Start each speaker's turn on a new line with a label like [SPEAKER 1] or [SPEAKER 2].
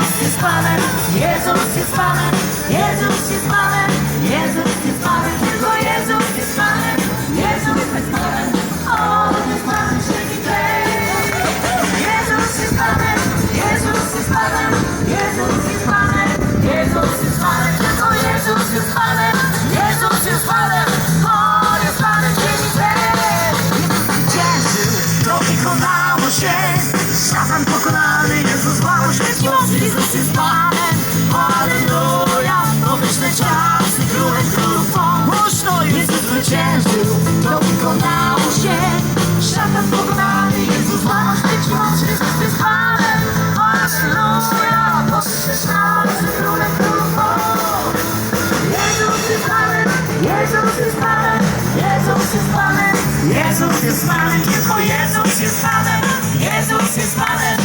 [SPEAKER 1] Jezus jest Panem, Jezus jest Panem, Jezus jest Panem, Jezus jest Panem, tylko Jezus jest Panem, Jezus jest Panem, On jest Panem ziemi tej. Jezus jest Panem, Jezus jest Panem, Jezus jest Panem, Jezus jest Panem, tylko Jezus jest Panem, Jezus jest Panem, On jest Panem ziemi tej. Zwyciężył, to wykonało się, szatan pokonany, Jezus złamał śmierć i moc, Jezus jest Panem, halleluja, pomyślne czasy, królem królów pomóżno, Jezus zwyciężył, to wykonało się, szatan pokonany, Jezus złamał śmierć i moc, Jezus jest Panem, halleluja, pomyślne czasy, królem królów pomóż. Jezus jest Panem, Jezus jest Panem, Jezus jest Panem, Jezus jest Panem, tylko Jezus jest Panem, Jezus jest Panem,